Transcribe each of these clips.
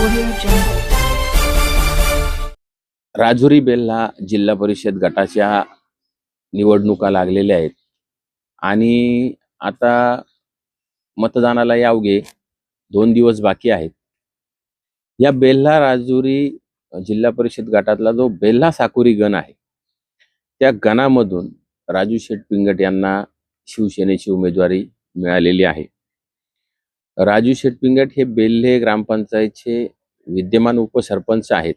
Audio Jungle. Rajuri Belha जिल्हा परिषद गटाच्या निवडणुका लागलेल्या आहेत आणि आता मतदानाला अवघे 2 दिवस बाकी आहेत. या बेल्हा राजुरी जिल्हा परिषद गटातला जो बेल्हा साकुरी गण आहे, त्या गणामधून राजू शेठ पिंगट यांना शिवसेनेची उमेदवारी मिळालेली आहे. राजू शेठ पिंगट हे बेल्हे ग्रामपंचायतचे विद्यमान उपसरपंच आहेत.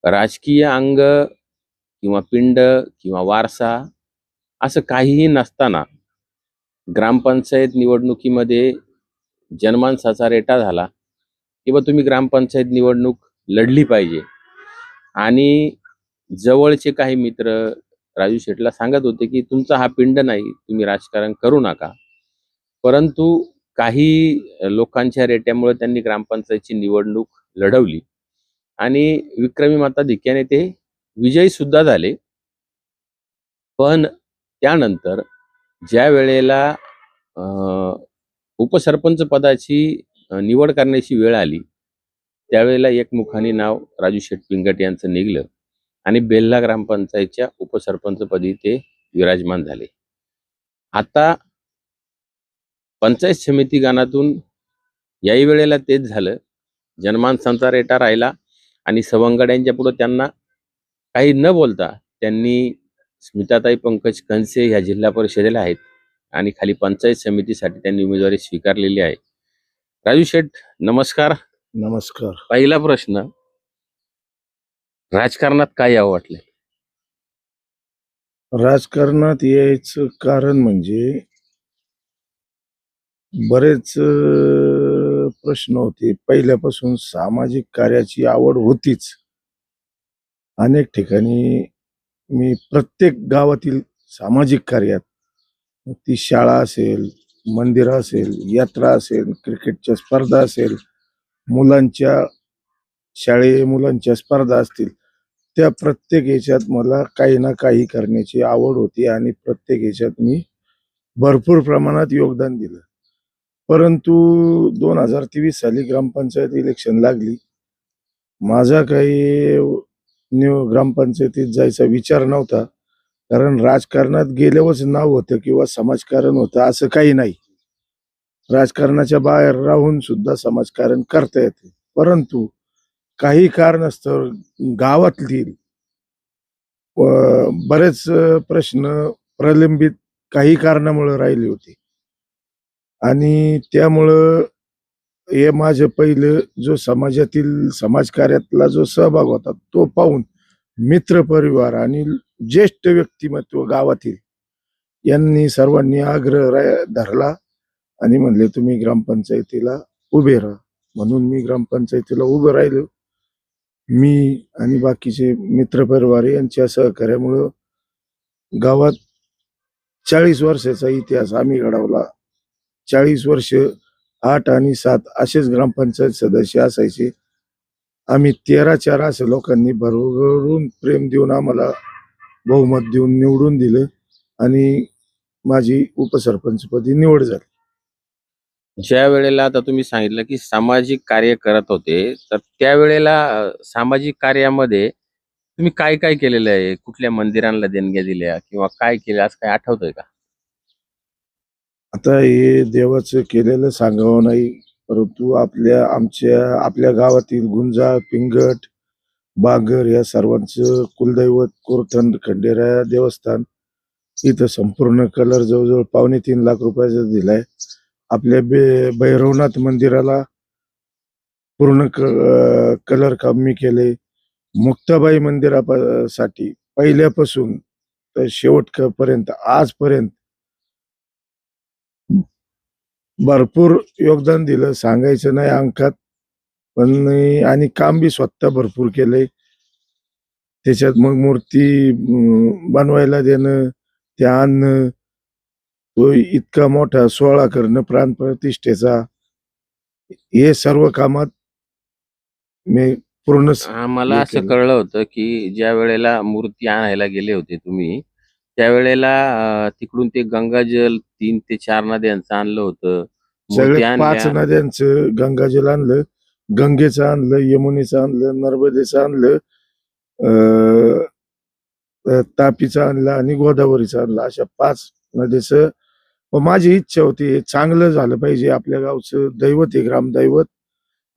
राजकीय अंग किंवा पिंड किंवा वारसा असं काहीही नसताना ग्रामपंचायत निवडणुकीमध्ये जनमानसाचा रेटा झाला किंवा तुम्ही ग्रामपंचायत निवडणूक लढली पाहिजे. आणि जवळचे काही मित्र राजू शेठला सांगत होते की तुमचा हा पिंड नाही, तुम्ही राजकारण करू नका. परंतु काही लोकांच्या रेट्यामुळे त्यांनी ग्रामपंचायतची निवडणूक लढवली आणि विक्रमी मताधिक्याने ते विजयी सुद्धा झाले. पण त्यानंतर ज्या वेळेला उपसरपंच पदाची निवड करण्याची वेळ आली, त्यावेळेला एकमुखाने नाव राजू शेठ पिंगट यांचं निघलं आणि बेल्हा ग्रामपंचायतच्या उपसरपंचपदी ते विराजमान झाले. आता पंचायत समिती गणातून याही वेळेला तेच झालं. जनमानसांचा रेटा राहिला आणि सवंगड्यांच्या पुढे त्यांना काही न बोलता त्यांनी स्मिताताई पंकज कंसे ह्या जिल्हा परिषदेला आहेत आणि खाली पंचायत समितीसाठी त्यांनी उमेदवारी स्वीकारलेली आहे. राजू शेठ नमस्कार. नमस्कार. पहिला प्रश्न, राजकारणात काय यावं वाटलं? राजकारणात यायचं कारण म्हणजे बरेच प्रश्न होते. पहिल्यापासून सामाजिक कार्याची आवड होतीच. अनेक ठिकाणी मी प्रत्येक गावातील सामाजिक कार्यात, ती शाळा असेल, मंदिर असेल, यात्रा असेल, क्रिकेटच्या स्पर्धा असेल, मुलांच्या मुलांच्या स्पर्धा असतील, त्या प्रत्येक ह्याच्यात मला काही ना काही करण्याची आवड होती आणि प्रत्येक ह्याच्यात मी भरपूर प्रमाणात योगदान दिलं. परंतु 2023 साली ग्रामपंचायत इलेक्शन लागली. माझा काही ग्रामपंचायतीत जायचा विचार नव्हता, कारण राजकारणात गेल्यावरच नाव होतं किंवा समाजकारण होतं असं काही नाही. राजकारणाच्या बाहेर राहून सुद्धा समाजकारण करता येते. परंतु काही कारणास्तव गावातील बरेच प्रश्न प्रलंबित काही कारणामुळे राहिले होते आणि त्यामुळं हे माझं पहिलं जो समाजातील समाजकार्यातला जो सहभाग होता तो पाहून मित्र परिवार आणि ज्येष्ठ व्यक्तिमत्व गावातील यांनी सर्वांनी आग्रह धरला आणि म्हणले तुम्ही ग्रामपंचायतीला उभे राहा. म्हणून मी ग्रामपंचायतीला उभं राहिलो. मी आणि बाकीचे मित्रपरिवार यांच्या सहकार्यामुळं गावात 40 वर्षाचा इतिहास आम्ही घडवला. 40 वर्ष 8 आणि 7 असेच ग्रामपंचायत सदस्य असायचे. आम्ही 13-4 असे लोकांनी भरभरून प्रेम देऊन आम्हाला बहुमत देऊन निवडून दिलं आणि माझी उपसरपंचपदी निवड झाली. ज्या वेळेला आता तुम्ही सांगितलं की सामाजिक कार्य करत होते, तर त्यावेळेला सामाजिक कार्यामध्ये तुम्ही काय काय केलेलं आहे? कुठल्या मंदिरांना देणग्या दिल्या किंवा काय केलं असं काय आठवतंय का? आता हे देवाचं केलेलं सांगावं नाही, परंतु आपल्या गावातील गुंजा, पिंगट, बागर या सर्वांचं कुलदैवत कोरठण खंडेराया देवस्थान इथं संपूर्ण कलर जवळजवळ 2.25 लाख रुपयाचा दिलाय. आपल्या भैरवनाथ मंदिराला पूर्ण कलर काम मी केले. मुक्ताबाई मंदिरासाठी पहिल्यापासून तर शेवटपर्यंत आजपर्यंत भरपूर योगदान दिलं, सांगायचं नाही अंकात. पण आणि काम बी स्वतः भरपूर केलंय. त्याच्यात मग मूर्ती बनवायला देणं, ते आणणं, तो इतका मोठा सोहळा करणं प्राणप्रतिष्ठेचा, हे सर्व कामात मी पूर्ण मला असं कळलं होतं की ज्या वेळेला मूर्ती आणायला गेले होते तुम्ही, त्यावेळेला तिकडून ते गंगाजल 3 ते 4 नद्यांचं आणलं होतं. सगळे मूर्ती 5 आणल्या. नद्यांचं गंगाजल आणलं. गंगेचं आणलं, यमुनेचं आणलं, नर्मदेचं आणलं, अं, तापीचं आणलं आणि गोदावरीचं आणलं. अशा 5 नदीचं माझी इच्छा होती हे चांगलं झालं पाहिजे. आपल्या गावचं दैवत आहे, ग्रामदैवत.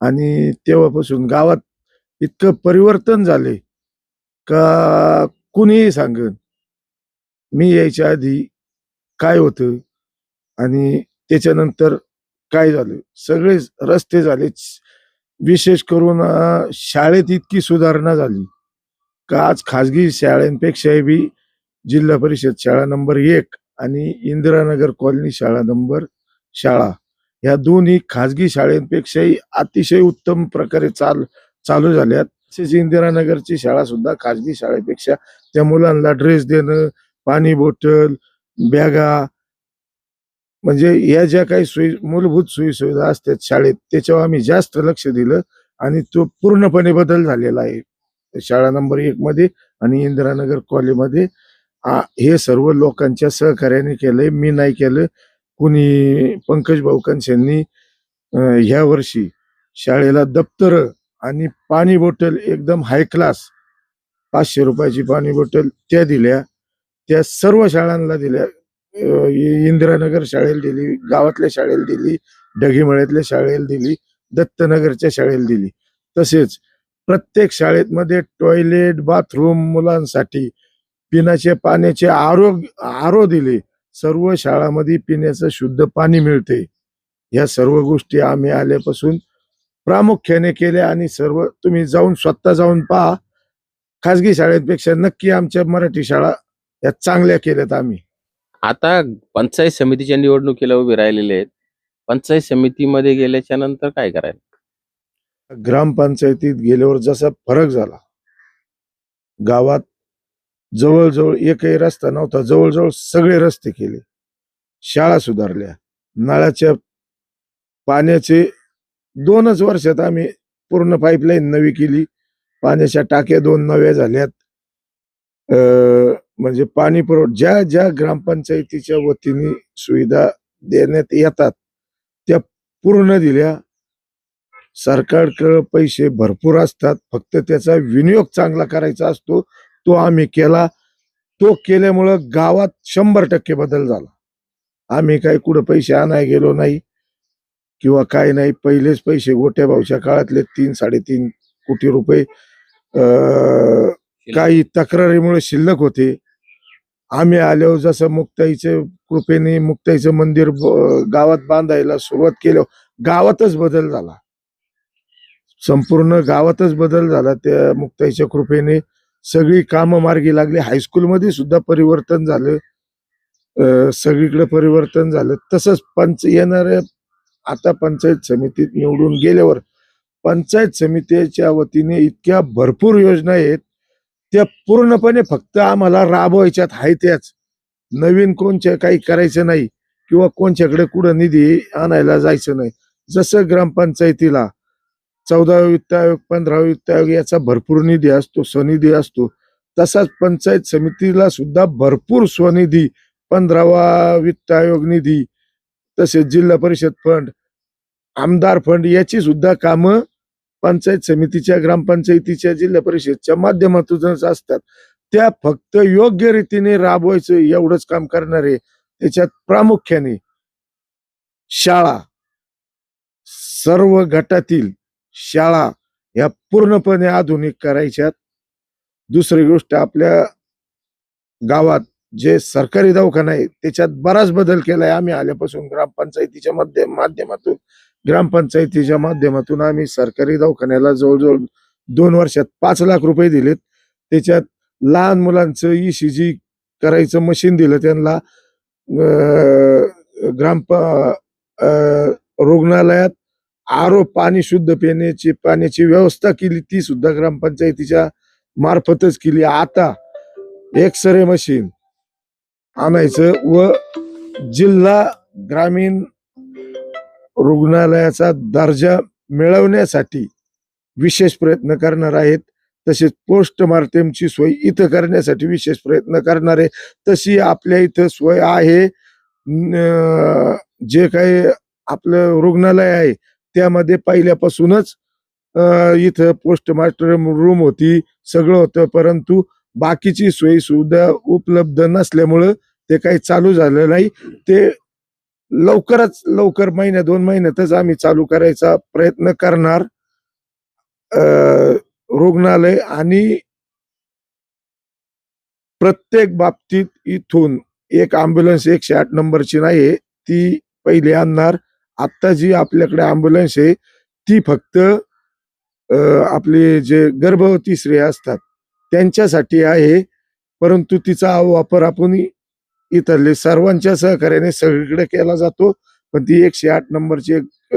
आणि तेव्हापासून गावात इतकं परिवर्तन झाले का कुणीही सांगेन. मी यायच्या आधी काय होतं आणि त्याच्यानंतर काय झालं. सगळे रस्ते झाले. विशेष करून शाळेत इतकी सुधारणा झाली का आज खाजगी शाळांपेक्षा बी जिल्हा परिषद शाळा नंबर 1 आणि इंदिरानगर कॉलनी शाळा या दोन्ही खाजगी शाळांपेक्षाही अतिशय उत्तम प्रकारे चालू झाल्यात. तसेच इंदिरानगरची शाळा सुद्धा खाजगी शाळेपेक्षा त्या मुलांना ड्रेस देणं, पाणी बॉटल, बॅगा, म्हणजे या ज्या काही मूलभूत सोयीसुविधा असतात शाळेत त्याच्यावर आम्ही जास्त लक्ष दिलं आणि तो पूर्णपणे बदल झालेला आहे शाळा नंबर 1 मध्ये आणि इंदिरानगर कॉलेजमध्ये. हे सर्व लोकांच्या सहकार्याने केलंय, मी नाही केलं. कुणी पंकज भाऊकंस यांनी ह्या वर्षी शाळेला दप्तर आणि पाणी बॉटल एकदम हाय क्लास 500 रुपयाची पाणी बॉटल त्या दिल्या. त्या सर्व शाळांना दिल्या. इंदिरानगर शाळेला दिली, गावातल्या शाळेला दिली, डगीमळ्यातल्या शाळेला दिली, दत्तनगरच्या शाळेला दिली. तसेच प्रत्येक शाळेमध्ये टॉयलेट, बाथरूम, मुलांसाठी पिण्याच्या पाण्याचे आरो दिले. सर्व शाळांमध्ये पिण्याचं शुद्ध पाणी मिळते. या सर्व गोष्टी आम्ही आल्यापासून प्रामुख्याने केल्या आणि सर्व तुम्ही स्वतः जाऊन पहा. खाजगी शाळेपेक्षा नक्की आमच्या मराठी शाळा या चांगल्या केल्यात आम्ही. आता पंचायत समितीच्या निवडणुकीला उभे राहिलेले आहेत. पंचायत समितीमध्ये गेल्याच्या नंतर काय करायचं? ग्रामपंचायतीत गेल्यावर जसा फरक झाला, गावात जवळजवळ एकही रस्ता नव्हता, जवळजवळ सगळे रस्ते केले, शाळा सुधारल्या, नळाच्या पाण्याचे 2च वर्षात आम्ही पूर्ण पाईपलाईन नवी केली, पाण्याच्या टाक्या 2 नव्या झाल्यात. म्हणजे पाणी ज्या ज्या ग्रामपंचायतीच्या वतीने सुविधा देण्यात येतात त्या पूर्ण दिल्या. सरकारकडे पैसे भरपूर असतात, फक्त त्याचा विनियोग चांगला करायचा असतो. तो आम्ही केला. तो केल्यामुळं गावात 100% बदल झाला. आम्ही काही कुठं पैसे आणाय गेलो नाही किंवा काय नाही. पहिलेच पैसे गोट्या भाऊच्या काळातले 3-3.5 कोटी रुपये काही तक्रारीमुळे शिल्लक होते. आम्ही आल्यावर जसं मुक्ताईच्या कृपेने मुक्ताईचं मंदिर गावात बांधायला सुरुवात केलं, गावातच बदल झाला. संपूर्ण गावातच बदल झाला. त्या मुक्ताईच्या कृपेने सगळी कामं मार्गी लागली. हायस्कूलमध्ये सुद्धा परिवर्तन झालं, सगळीकडे परिवर्तन झालं. तसंच येणाऱ्या आता पंचायत समितीत निवडून गेल्यावर पंचायत समितीच्या वतीने इतक्या भरपूर योजना आहेत त्या पूर्णपणे फक्त आम्हाला राबवायच्यात आहे. त्याच नवीन कोणच्या काही करायचं नाही किंवा कोणच्याकडे कुठं निधी आणायला जायचं नाही. जसं ग्रामपंचायतीला 14वा वित्त आयोग, 15वा वित्त आयोग याचा भरपूर निधी असतो, स्वनिधी असतो, तसाच पंचायत समितीला सुद्धा भरपूर स्वनिधी, 15वा वित्त आयोग निधी, तसेच जिल्हा परिषद फंड, आमदार फंड याची सुद्धा कामं पंचायत समितीच्या, ग्रामपंचायतीच्या, जिल्हा परिषदच्या माध्यमातूनच असतात. त्या फक्त योग्य रीतीने राबवायचं एवढंच काम करणारे. त्याच्यात प्रामुख्याने शाळा, सर्व गटातील शाळा या पूर्णपणे आधुनिक करायच्यात. दुसरी गोष्ट, आपल्या गावात जे सरकारी दवाखाना आहे त्याच्यात बराच बदल केलाय आम्ही आल्यापासून. ग्रामपंचायतीच्या माध्यमातून आम्ही सरकारी दवाखान्याला जवळजवळ 2 वर्षात 5 लाख रुपये दिलेत. त्याच्यात लहान मुलांचं ECG करायचं मशीन दिलं त्यांना. रुग्णालयात आरो पाणी, शुद्ध पाण्याची व्यवस्था केली, ती सुद्धा ग्रामपंचायतीच्या मार्फतच केली. आता एक्सरे मशीन आणायचं व जिल्हा ग्रामीण रुग्णालयाचा दर्जा मिळवण्यासाठी विशेष प्रयत्न करणार आहेत. तसेच पोस्टमार्टमची सोय इथं करण्यासाठी विशेष प्रयत्न करणार आहे. तशी आपल्या इथं सोय आहे. जे काही आपलं रुग्णालय आहे त्यामध्ये पहिल्यापासूनच इथं पोस्टमास्टर रूम होती, सगळं होतं, परंतु बाकीची सोयी सुविधा उपलब्ध नसल्यामुळं ते काही चालू झालं नाही. ते लवकरच लवकर महिन्या 2 महिन्यातच आम्ही चालू करायचा प्रयत्न करणार. रुग्णालय आणि प्रत्येक बाबतीत इथून एक ॲम्ब्युलन्स 108 नंबरची नाहीये, ती पहिली आणणार. आत्ता जी आपल्याकडे ॲम्ब्युलन्स आहे, ती फक्त आपले जे गर्भवती स्त्रिया असतात त्यांच्यासाठी आहे. परंतु तिचा वापर आपण इथले सर्वांच्या सहकार्याने सगळीकडे केला जातो. पण ती 108 नंबरची एक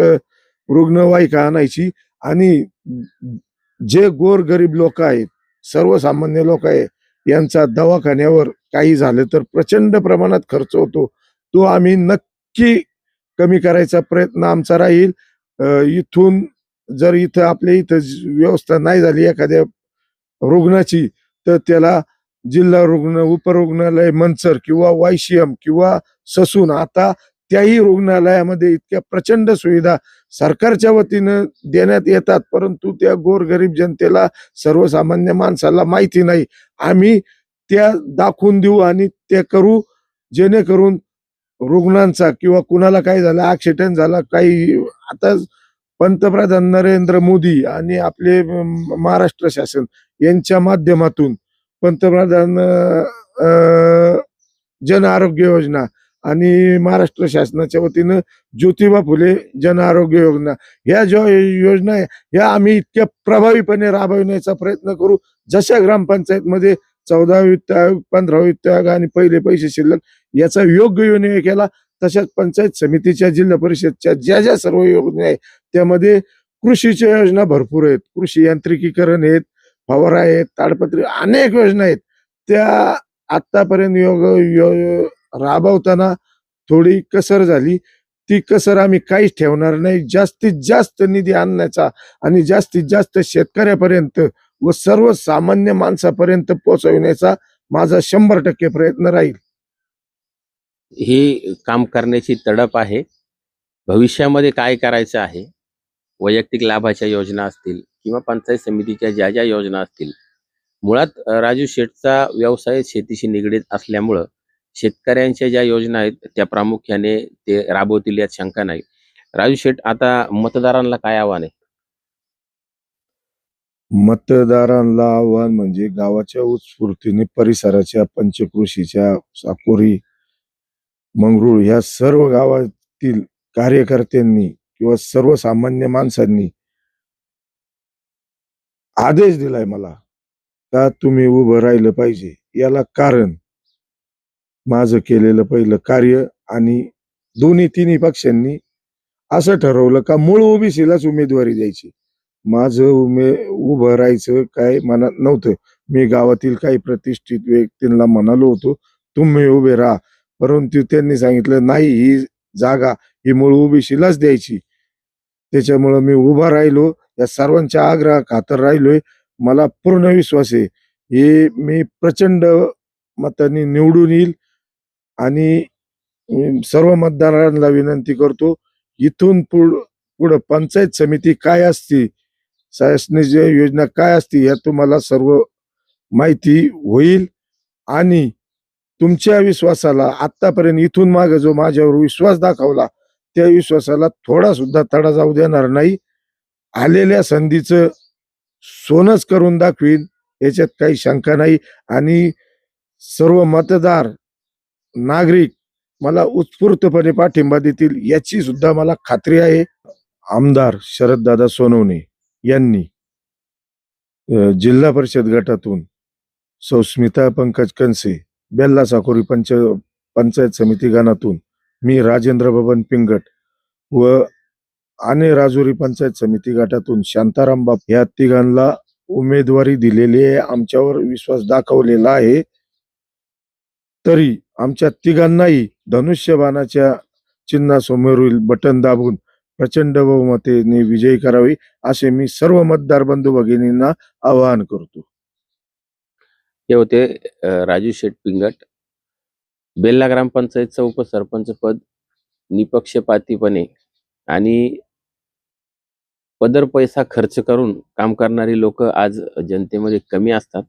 रुग्णवाहिका आणायची आणि जे गोरगरीब लोक आहेत, सर्वसामान्य लोक आहे, यांचा दवाखान्यावर काही झालं तर प्रचंड प्रमाणात खर्च होतो. तो आम्ही नक्की कमी करायचा प्रयत्न आमचा राहील. इथून जर इथं आपल्या इथं व्यवस्था नाही झाली एखाद्या रुग्णाची, तर त्याला जिल्हा रुग्ण उपरुग्णालय मंचर किंवा YCM किंवा ससून, आता त्याही रुग्णालयामध्ये इतक्या प्रचंड सुविधा सरकारच्या वतीनं देण्यात येतात, परंतु त्या गोरगरीब जनतेला, सर्वसामान्य माणसाला माहिती नाही. आम्ही त्या दाखवून देऊ आणि ते करू, जेणेकरून रुग्णांचा किंवा कुणाला काही झालं, ॲक्सिडेंट झाला, काही आता पंतप्रधान नरेंद्र मोदी आणि आपले महाराष्ट्र शासन यांच्या माध्यमातून पंतप्रधान जन आरोग्य योजना आणि महाराष्ट्र शासनाच्या वतीनं ज्योतिबा फुले जन आरोग्य योजना, ह्या ज्या योजना आहे ह्या आम्ही इतक्या प्रभावीपणे राबविण्याचा प्रयत्न करू. जशा ग्रामपंचायतमध्ये 14 वित्त आयोग, 15 वित्त आयोग आणि पहिले पैसे शिल्लक याचा योग्य विनियोग केला, तशाच पंचायत समितीच्या, जिल्हा परिषदच्या ज्या ज्या सर्व योजना आहेत त्यामध्ये कृषीच्या योजना भरपूर आहेत. कृषी यांत्रिकीकरण आहेत, फवारा आहेत, ताडपत्री, अनेक योजना आहेत. त्या आतापर्यंत राबवताना थोडी कसर झाली. ती कसर आम्ही काहीच ठेवणार नाही. जास्तीत जास्त निधी आणण्याचा आणि जास्तीत जास्त शेतकऱ्यापर्यंत व सर्वसामान्य माणसापर्यंत पोहोचवण्याचा माझा 100% प्रयत्न राहील. ही काम करण्याची तडप आहे. भविष्यामध्ये काय करायचं आहे, वैयक्तिक लाभाच्या योजना असतील किंवा पंचायत समितीच्या ज्या ज्या योजना असतील, मुळात राजू शेठचा व्यवसाय शेतीशी निगडीत असल्यामुळं शेतकऱ्यांच्या ज्या योजना आहेत त्या प्रामुख्याने ते राबवतील यात शंका नाही. राजू शेठ, आता मतदारांना काय आव्हान आहे? मतदारांना आव्हान म्हणजे गावाच्या उत्स्फूर्तीने परिसराच्या, पंचकृषीच्या, साकोरी, मंगरूळ ह्या सर्व गावातील कार्यकर्त्यांनी किंवा सर्वसामान्य माणसांनी आदेश दिलाय मला का तुम्ही उभं राहिलं पाहिजे. याला कारण माझं केलेलं पहिलं कार्य आणि दोन्ही तिन्ही पक्षांनी असं ठरवलं का मूळ ओबीसीलाच उमेदवारी द्यायची. माझं उभं राहायचं काय मनात नव्हतं. मी गावातील काही प्रतिष्ठित व्यक्तींना म्हणालो होतो तुम्ही उभे राहा, परंतु त्यांनी सांगितलं नाही, ही जागा ही मूळ ओबीसीलाच द्यायची. त्याच्यामुळं मी उभा राहिलो, या सर्वांच्या आग्रह खातर राहिलोय. मला पूर्ण विश्वास आहे हे मी प्रचंड मतांनी निवडून येईल. आणि सर्व मतदारांना विनंती करतो, इथून पुढं पंचायत समिती काय असते, शासनाच्या योजना काय असते, या तुम्हाला सर्व माहिती होईल. आणि तुमच्या विश्वासाला आतापर्यंत इथून मागे जो माझ्यावर विश्वास दाखवला त्या विश्वासाला थोडा सुद्धा तडा जाऊ देणार नाही. आलेल्या संधीचं सोनच करून दाखवीन, याच्यात काही शंका नाही. आणि सर्व मतदार नागरिक मला उत्स्फूर्तपणे पाठिंबा देतील याची सुद्धा मला खात्री आहे. आमदार शरददादा सोनवणे यांनी जिल्हा परिषद गटातून स्मिता पंकज कनसे, बेल्ला साकोरी पंचायत समिती गणातून मी राजेंद्र बबन पिंगट व आणि राजुरी पंचायत समिती गटातून शांताराम बाप या तिघांना उमेदवारी दिलेली आहे. आमच्यावर विश्वास दाखवलेला आहे. तरी आमच्या तिघांनाही धनुष्यबाणाच्या चिन्हासमोरील बटन दाबून प्रचंड बहुमताने विजयी करावे असे मी सर्व मतदार बंधू भगिनींना आवाहन करतो. हे होते राजू शेठ पिंगट. बेल्ला ग्रामपंचायतचं उपसरपंच पद निपक्षपातीपणे आणि पदर पैसा खर्च करून काम करणारी लोक आज जनतेमध्ये कमी असतात.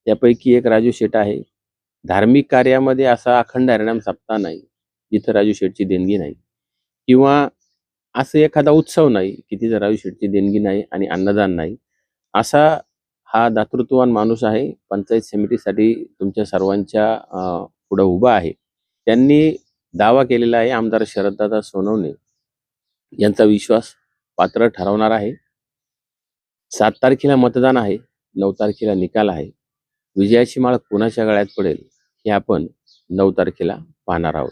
त्यापैकी एक राजू शेट आहे. धार्मिक कार्यामध्ये असा अखंड हरिनाम सप्ताह नाही जिथं राजू शेटची देणगी नाही, किंवा असं एखादा उत्सव नाही की तिथं राजू शेटची देणगी नाही आणि अन्नदान नाही. असा हा दातृत्ववान माणूस आहे. पंचायत समितीसाठी तुमच्या सर्वांच्या पुढं उभा आहे. त्यांनी दावा केलेला आहे आमदार शरददादा सोनवणे यांचा विश्वास पात्र ठरवणार आहे. 7 तारखेला मतदान आहे, 9 तारखेला निकाल आहे. विजयाची माळ कोणाच्या गळ्यात पडेल हे आपण 9 तारखेला पाहणार आहोत.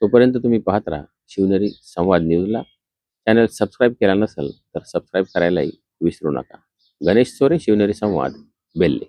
तोपर्यंत तुम्ही पाहत राहा शिवनेरी संवाद न्यूजला. चॅनल सबस्क्राईब केला नसेल तर सबस्क्राईब करायलाही विसरू नका. गणेश चोरे, शिवनेरी संवाद, बेल्ले.